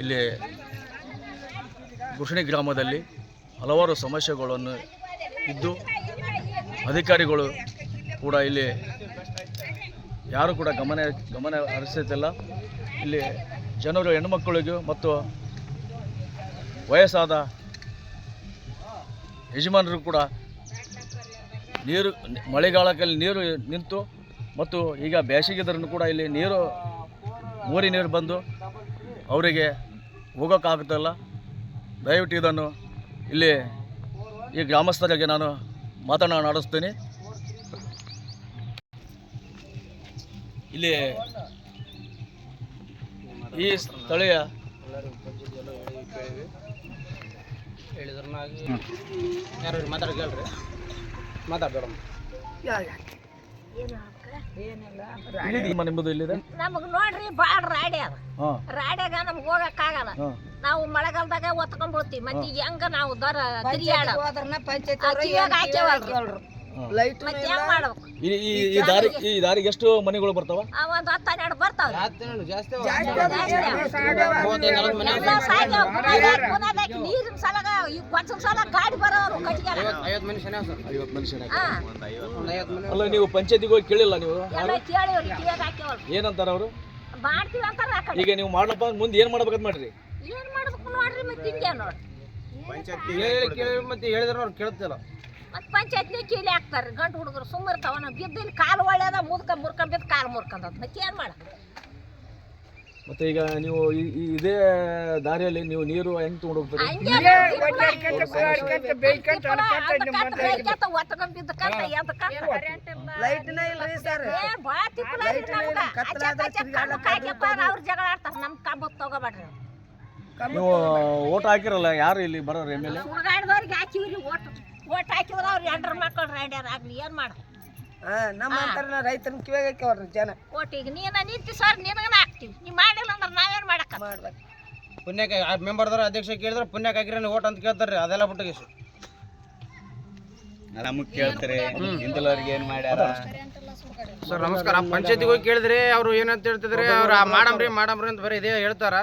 ಇಲ್ಲಿ ಗುರ್ಷಣಿ ಗ್ರಾಮದಲ್ಲಿ ಹಲವಾರು ಸಮಸ್ಯೆಗಳನ್ನು ಇದ್ದು ಅಧಿಕಾರಿಗಳು ಕೂಡ ಇಲ್ಲಿ ಯಾರು ಕೂಡ ಗಮನ ಹರಿಸುತ್ತಿಲ್ಲ. ಇಲ್ಲಿ ಜನರು ಹೆಣ್ಣುಮಕ್ಕಳಿಗೂ ಮತ್ತು ವಯಸ್ಸಾದ ಯಜಮಾನರು ಕೂಡ ನೀರು ಮಳೆಗಾಲದಲ್ಲಿ ನೀರು ನಿಂತು ಮತ್ತು ಈಗ ಬೇಸಿಗೆದರನ್ನು ಕೂಡ ಇಲ್ಲಿ ಮೋರಿ ನೀರು ಬಂದು ಅವರಿಗೆ ಹೋಗೋಕ್ಕಾಗುತ್ತಿಲ್ಲ. ದಯವಿಟ್ಟು ಇದನ್ನು ಇಲ್ಲಿ ಈ ಗ್ರಾಮಸ್ಥರಿಗೆ ನಾನು ಮಾತನಾಡಿಸ್ತೀನಿ. ಇಲ್ಲಿ ಈ ಸ್ಥಳೀಯ ನಿಮ್ಮದು ಇಲ್ಲಿದೆ. ನಮಗ್ ನೋಡ್ರಿ ಬಾಳ್ ರಾಡಿ ಅದ. ರಾಡ್ಯಾಗ ನಮ್ಗೆ ಹೋಗಕ್ ಆಗಲ್ಲ. ನಾವು ಮಳೆಗಾಲದಾಗ ಒತ್ಕೊಂಡ್ ಬಿಡ್ತೀವಿ. ಮತ್ತೆ ಹೆಂಗ ನಾವು ತಿರುಗಾಡ ಈ ದಾರಿಗೆ ಎಷ್ಟು ಮನೆಗಳು ಬರ್ತಾವ? ಒಂದು 10-12 ಬರ್ತಾವ. ನೀರಿನ ಸಲಗ ವರ್ಷದ ಸಲ ಗಾಡಿ ಬರೋರು ಅಲ್ಲ, ನೀವು ಪಂಚಾಯತಿಗೆ ಹೋಗಿ ಕೇಳಿಲ್ಲ? ನೀವು ಏನಂತಾರ ಅವರು? ಮಾಡ್ತೀವಿ ಅಂತಾರ. ಈಗ ನೀವು ಮಾಡ್ಲಪ್ಪ ಮುಂದೆ ಏನ್ ಮಾಡ್ಬೇಕಂತ ಮಾಡ್ರಿ? ಏನ್ ಮಾಡ್ಬೇಕು ನೋಡ್ರಿ. ಮತ್ತೆ ಹಿಂಗೆ ನೋಡ್ರಿ, ಮತ್ತೆ ಹೇಳಿದ್ರು ಅವ್ರು ಕೇಳ್ತಿಲ್ಲ. ಮತ್ತೆ ಪಂಚಾಯತ್ನೇ ಕೀಲಿ ಹಾಕ್ತಾರೆ. ಗಂಟು ಹುಡುಗರು ಸುಮ್ಮರ್ತಾವ. ನಾವು ಬಿದ್ದಿಲ್ಲಿ ಕಾಲು ಒಳ್ಳೆದ ಮುರ್ಕೊಂಡ್ ಬಿದ್ದು ಕಾಲು ಮುರ್ಕೊಂಡ್ ಮತ್ತೆ ಏನ್ ಮಾಡ? ಮತ್ತೆ ಈಗ ನೀವು ಇದೇ ದಾರಿಯಲ್ಲಿ ನೀವು ನೀರು ಹೆಂಗ್ ತಗೊಂಡು ಹೋಗ್ತೀರಿ? ಅವ್ರ ಜಗಳ ಆಡ್ತಾರ. ನಮ್ ಕಾಂಬ ತಗೋಬೇಡ್ರಿ. ನೀವು ಓಟ್ ಹಾಕಿರಲ್ಲ, ಯಾರು ಇಲ್ಲಿ ಬರೋರು ಎಮ್.ಎಲ್.ಎ? ಸುಡ್ಗಾಡ್ದವ್ರಿಗೆ ಹಾಕಿವ್ರಿ. ಓಟ್ ಹಾಕಿದ್ರ ಅವ್ರು 2 ಮಕ್ಕಳು ರೈಡ್ಯಾರ ಆಗ್ಲಿ ಏನ್ ಮಾಡ? ನಮ್ಮ ಅಂತಾರ ರೈತನ ಕಿವಿಗೆ ಹಾಕ್ಯವ್ರಿ ಜನ. ಓಟಿಗೆ ನೀನ ನಿಂತಿ ಸರ್ ನಿನಗನ ಹಾಕ್ತಿವಿ. ನೀ ಮಾಡಿಲ್ಲ ಅಂದ್ರೆ ನಾವೇನ್ ಮಾಡಕ್ಕ? ಮಾಡ್ಬೇಕು. ಪುಣ್ಯಕ್ಕೆ ಮೆಂಬರ್ದವ್ರ ಅಧ್ಯಕ್ಷ ಕೇಳಿದ್ರೆ ಪುಣ್ಯಕ್ಕೆ ಹಾಕಿರ ಓಟ್ ಅಂತ ಕೇಳ್ತಾರ್ರಿ. ಅದೆಲ್ಲ ಬಿಟ್ಟಿಗೆ ನಮಗ್ ಕೇಳ್ತಾರೆ ಹಿಂದಲವ್ರಿಗೆ ಏನ್ ಮಾಡ್ಯಾರ. ಸರ್ ನಮಸ್ಕಾರ. ಪಂಚಾಯತಿಗೆ ಹೋಗಿ ಕೇಳಿದ್ರಿ ಅವ್ರು ಏನಂತ ಹೇಳ್ತಿದ್ರಿ? ಅವ್ರು ಮಾಡಮ್ರಿ ಅಂತ ಬರೀ ಇದೇ ಹೇಳ್ತಾರ.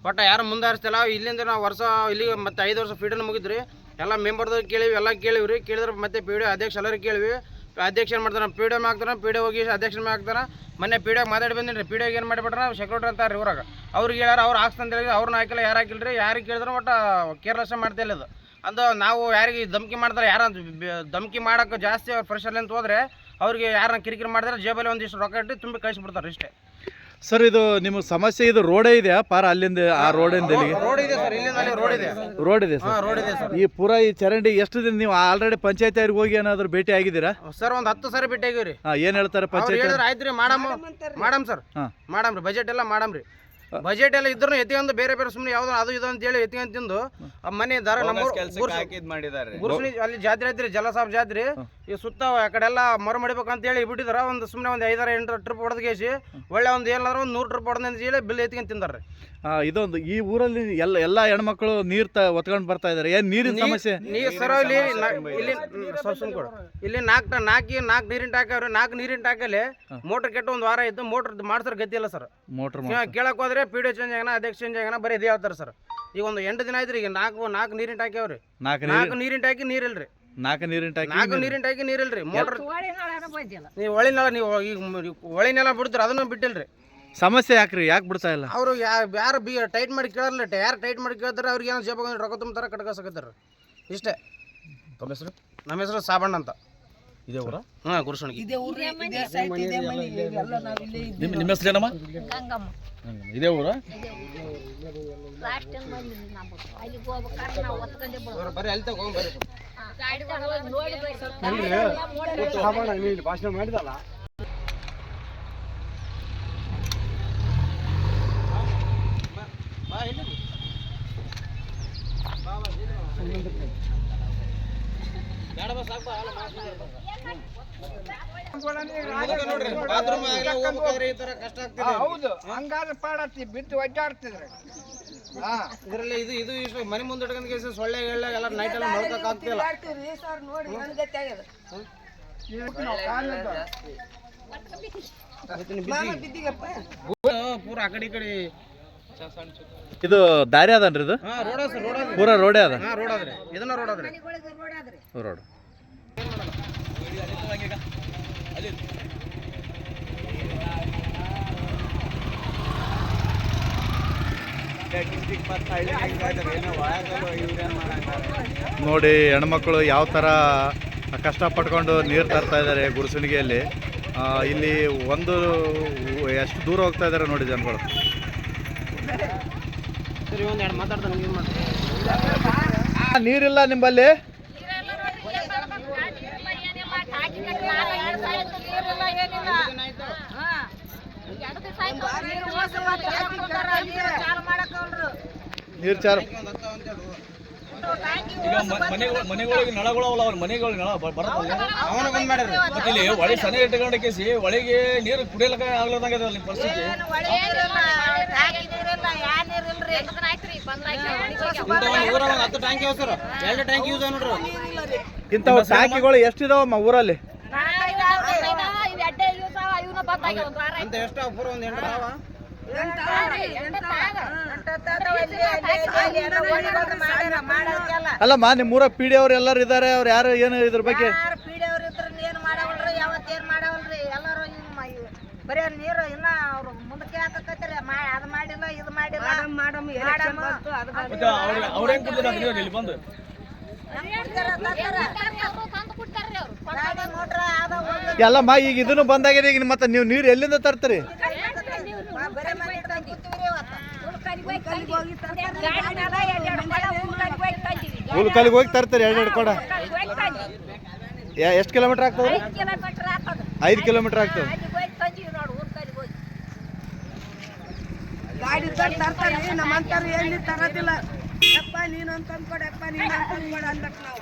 ಒಟ್ಟು ಯಾರು ಮುಂದಾರಿಸ್ತಿಲ್ಲ. ಇಲ್ಲಿಂದ ನಾವು ವರ್ಷ ಇಲ್ಲಿ ಮತ್ತೆ 5 ವರ್ಷ ಫೀಡನ್ ಮುಗಿದ್ರಿ. ಎಲ್ಲ ಮೆಂಬರ್ದವ್ರು ಕೇಳಿವಿ, ಎಲ್ಲ ಕೇಳಿವ್ರಿ. ಕೇಳಿದ್ರೆ ಮತ್ತೆ ಪಿ ಡಿ ಅಧ್ಯಕ್ಷ ಎಲ್ಲರಿಗೆ ಕೇಳಿವಿ. ಅಧ್ಯಕ್ಷ ಏನು ಮಾಡ್ತಾನೆ? ಪಿ ಡಿ ಎಮ್ ಆಗ್ತಾನೆ. ಪಿ ಡಿ ಹೋಗಿ ಅಧ್ಯಕ್ಷ ಆಗ್ತಾನೆ. ಮೊನ್ನೆ ಪಿ ಡಿ ಮಾತಾಡಿ ಬಂದಿನಿ. ಪಿ ಡಿ ಏನು ಮಾಡಿಬಿಟ್ರೆ ಸೆಕ್ರೆಟರಿ ಅಂತಾರೆ ಊರಾಗ. ಅವ್ರಿಗೆ ಹೇಳ್ಯಾರ, ಅವ್ರು ಹಾಕ್ಸ್ತಂತ ಹೇಳಿದ್ರೆ ಅವ್ರನ್ನ ಹಾಕಿಲ್ಲ, ಯಾರು ಹಾಕಿಲ್ರಿ. ಯಾರಿಗೆ ಕೇಳಿದ್ರೆ ಒಟ್ಟು ಕೇರ್ಲೆಸ್ ಮಾಡ್ತಿಲ್ಲ ಇದು. ಅದು ನಾವು ಯಾರಿಗೆ ಧಮಕಿ ಮಾಡ್ತಾರೆ, ಯಾರು ಧಮಕಿ ಮಾಡೋಕೆ ಜಾಸ್ತಿ ಅವ್ರು ಫ್ರೆಶಲ್ಲಿ ಅಂತ ಹೋದ್ರೆ ಅವ್ರಿಗೆ ಯಾರನ್ನ ಕಿರಿಕಿರಿ ಮಾಡಿದ್ರೆ ಜೇಬಲ್ಲಿ ಒಂದಿಷ್ಟು ರೊಕ್ಕ ಇಟ್ಟು ತುಂಬಿ ಕಳಿಸ್ಬಿಡ್ತಾರೆ ಇಷ್ಟೇ. ಸರ್, ಇದು ನಿಮ್ಮ ಸಮಸ್ಯೆ ಇದು ರೋಡೇ ಇದೆಯಾ? ಪಾರ ಅಲ್ಲಿಂದ ಆ ರೋಡಿಂದ ರೋಡ್ ಇದೆ ಸರ್. ಇಲ್ಲಿಂದ ಅಲ್ಲಿ ರೋಡ್ ಇದೆ. ರೋಡ್ ಇದೆ ಸರ್. ರೋಡ್ ಇದೆ ಸರ್. ಈ ಪೂರಾ ಈ ಚರಂಡಿ ಎಷ್ಟು ದಿನ ನೀವು ಆಲ್ರೆಡಿ ಪಂಚಾಯತ್ ಅವ್ರಿಗೆ ಹೋಗಿ ಏನಾದ್ರು ಭೇಟಿ ಆಗಿದ್ದೀರಾ ಸರ್? ಒಂದು 10 ಸಾರಿ ಭೇಟಿ ಆಗಿವ್ರಿ. ಏನ್ ಹೇಳ್ತಾರೆ ಪಂಚಾಯತ್? ಆಯ್ತ್ರಿ ಮಾಡಮ್ ಸರ್, ಮಾಡಮ್ರಿ. ಬಜೆಟ್ ಎಲ್ಲ ಮಾಡಮ್ರಿ. ಬಜೆಟ್ ಎಲ್ಲ ಇದ್ರು ಎತ್ತಿಕೊಂಡು ಬೇರೆ ಸುಮ್ಮನೆ ಯಾವ್ದು ಅದು ಇದು ಅಂತ ಹೇಳಿ ಎತ್ತಿಕೊಂಡು ತಿಂದು ಮನೆ ದಾರ ನಮ್ಮ ಅಲ್ಲಿ ಜಾತ್ರೆ ಐತ್ರಿ, ಜಲಸಾಬ್ ಜಾತ್ರೆ. ಈ ಸುತ್ತ ಆ ಕಡೆ ಎಲ್ಲ ಮರ ಮಾಡಬೇಕಂತ ಹೇಳಿ ಬಿಟ್ಟಿದಾರ. ಒಂದು ಸುಮ್ಮನೆ ಒಂದು 5-8 ಟ್ರಿಪ್ ಹೊಡೆದ್ಗೇಸಿ ಒಳ್ಳೆ ಒಂದು ಏನಾದ್ರು ಒಂದು 100 ಟ್ರಿಪ್ ಹೊಡೆದ ಹೇಳಿ ಬಿಲ್ ಎತ್ಕೊಂಡು ತಿಂದಾರ್ರಿ. ಇದೊಂದು ಈ ಊರಲ್ಲಿ ಎಲ್ಲಾ ಹೆಣ್ಮಕ್ಳು ನೀರ್ ಒತ್ಕೊಂಡು ಬರ್ತಾ ಇದಾರೆ. ಏನ್ ನೀರಿನ ಸಮಸ್ಯೆ? ಸರ್ ಇಲ್ಲಿ 4 ನೀರಿನ ಟಾಕಿ ಅವ್ರಿ. 4 ನೀರಿನ ಟಾಕಲ್ಲಿ ಮೋಟರ್ ಕೆಟ್ಟ 1 ವಾರ ಆಯ್ತು. ಮೋಟರ್ ಮಾಡ್ಸರ್ ಗತಿ ಇಲ್ಲ ಸರ್. ಮೋಟರ್ ಕೇಳಕ್ ಹೋದ್ರೆ ಪಿ ಡಿ ಚೇಂಜ್ ಆಗ್ಯಾನ, ಅಧ್ಯಕ್ಷ ಚೇಂಜ್ ಆಗ್ಯಾನ, ಬರೀ ಇದೇ ಹೇಳ್ತಾರೆ ಸರ್. ಈಗ ಒಂದು 8 ದಿನ ಆಯ್ತ್ರಿ. ಈಗ 4 ನೀರಿನ ಟಾಕಿ ಅವ್ರಿ. 4 ನೀರಿನ ಟಾಕಿ ನೀರಿಲ್ರಿ. 4 ನೀರಿನ ಟಾಕಿ ನೀರಿಲ್ರಿ. ಮೋಟರ್ ನೀವು ಒಳಿನೆಲ್ಲ ನೀವು ಈಗ ಒಳಿನೆಲ್ಲ ಬಿಡ್ತೀರ, ಅದನ್ನು ಬಿಟ್ಟಿಲ್ರಿ. ಸಮಸ್ಯೆ ಯಾಕ್ರಿ? ಯಾಕೆ ಬಿಡ್ತಾ ಇಲ್ಲ? ಅವರು ಯಾರು ಟೈಟ್ ಮಾಡಿ ಕೇಳಲ್ಲ. ಯಾರು ಟೈಟ್ ಮಾಡಿ ಕೇಳ್ತಾರೆ ಅವ್ರಿಗೆ ಏನೋ ಜೇಬ ರೊಕ್ಕ ತುಂಬ್ತಾರೆ, ಕಟ್ಕೋಸಕತ್ತಾರ ಇಷ್ಟೇ. ತಮ್ಮ ಹೆಸರು? ನಮ್ಮ ಹೆಸರು ಸಾಬಣ್ಣ ಅಂತ. ಇದೇ ಊರ? ಗುರುಸಣಿಗೆ. ನಿಮ್ಮ ಹೆಸರು ಏನಮ್ಮ? ಇದೇ ಊರ? ಬರ್ರಿ ಅಲ್ಲಿ ತಗೊಂಡ್ಬರ್ರಿ. ಭಾಷಣ ಮಾಡಿದಲ್ಲ. ಹಂಗಾದ್ರೆ ಪಾಡತ್ತಿ ಬಿದ್ದು ಒಡ್ಡಾಡ್ತಿದ್ರೆ ಇದರಲ್ಲಿ ಇದು ಇಷ್ಟು ಮನೆ ಮುಂದೆ ಇಟ್ಕೊಂಡು ಸೊಳ್ಳೆ ಎಲ್ಲ ನೈಟ್ ಎಲ್ಲ ನೋಡ್ಕಕ್ ಆಗ್ತಿಲ್ಲ. ಪೂರ ಆ ಕಡೆ ಇದು ದಾರಿ ಅದನ್ರಿ ಇದು ಹಾಂ ರೋಡ್ ಸರ್ ರೋಡ್ ಅದ ಪೂರಾ ರೋಡೇ ಅದ ಹಾಂ ರೋಡ್ ಅದ್ರಿ ಇದನ್ನ ರೋಡ್ ಅದ್ರಿ ರೋಡ್ ನೋಡಿ ಹೆಣ್ಮಕ್ಳು ಯಾವ ಥರ ಕಷ್ಟಪಟ್ಕೊಂಡು ನೀರು ತರ್ತಾ ಇದ್ದಾರೆ ಗುಡಿಸಣಿಗೆಯಲ್ಲಿ. ಇಲ್ಲಿ ಒಂದು ಎಷ್ಟು ದೂರ ಹೋಗ್ತಾ ಇದ್ದಾರೆ ನೋಡಿ ಜನಗಳು. ಸರಿ ಒಂದೆರಡು ಮಾತಾಡ್ತಾನೆ ನೀವು ಮಾಡಿ ನೀರಿಲ್ಲ ನಿಂಬಲ್ಲಿ? ನೀರು ಚಾರು ಈಗ ಮನೆಗಳಿಗೆ ನಳಗಳು ಅವಲ್ಲ, ಅವ್ರ ಮನೆಗಳಿಗೆ ನಳ ಬರತ್ತಲ್ಲ. ಅವನ ಬಂದ್ ಮಾಡ್ರಿ ಮತ್ತೆ ಇಲ್ಲಿ ಒಳಗೆ ಸಣ್ಣ ಇಟ್ಕೊಂಡು ಕೇಸಿ ಒಳಗೆ ನೀರು ಕುಡಿಯಲಕ್ಕ ಆಗ್ಲಾರ್ದಂಗೆ ಅದ ಅಲ್ಲಿ ಪರಿಸ್ಥಿತಿ. ಊರಾಗ 10 ಟ್ಯಾಂಕಿ ಅವ ಸರ್, 2 ಟ್ಯಾಂಕಿ ಯೂಸ್ ಅವ ನೋಡ್ರಿ. ಇಂಥವು ಟಾಕಿಗಳು ಎಷ್ಟಿದಾವಮ್ಮ ಊರಲ್ಲಿ? ಅಂತ ಎಷ್ಟು ಪೂರ ಒಂದು 8 ಅದಾವ. ಅಲ್ಲಮ್ಮ ನಿಮ್ಮ ಊರ ಪಿ ಡಿ ಅವ್ರು ಎಲ್ಲರೂ ಇದ್ದಾರೆ, ಅವ್ರು ಯಾರು ಏನು ಇದ್ರ ಬಗ್ಗೆ? ಬರೀ ನೀರು ಇನ್ನ ಅವ್ರು ಮುಂದಕ್ಕೆ ಹಾಕಕತ್ತಾರೆ, ಅದು ಮಾಡಿಲ್ಲ ಇದು ಮಾಡಿಲ್ಲ. ಮತ್ತೆ ಅವ್ರು ಹೆಂಗ್ ಕುಡ್ತಾರೆ ನೀರು ಇಲ್ಲಿ ಬಂದು? ಎಲ್ಲಮ್ಮ ಈಗ ಇದನ್ನು ಬಂದಾಗಿದೆ, ಈಗ ಮತ್ತೆ ನೀವು ನೀರು ಎಲ್ಲಿಂದ ತರ್ತೀರಿ? ಹುಲ್ಕಲ್ಲಿಗೆ ಹೋಗಿ ತರ್ತೀರಿ 2 ಕೊಡ? ಎಷ್ಟು ಕಿಲೋಮೀಟರ್ ಆಗ್ತದೆ? 5 ಕಿಲೋಮೀಟರ್ ಆಗ್ತದೆ. ಗಾಡಿ ತರ್ತಾರೆ, ನಮ್ಮಂತಾರು ಎಲ್ಲಿ ತರೋದಿಲ್ಲ. ಅಪ್ಪ ನೀನು ಅಂತ ಅಂದ್ಕೊಡಪ್ಪ, ನೀನು ಅಂತ ಅಂದ್ಕೊಡ ಅಂದಕ್ಕೆ ನಾವು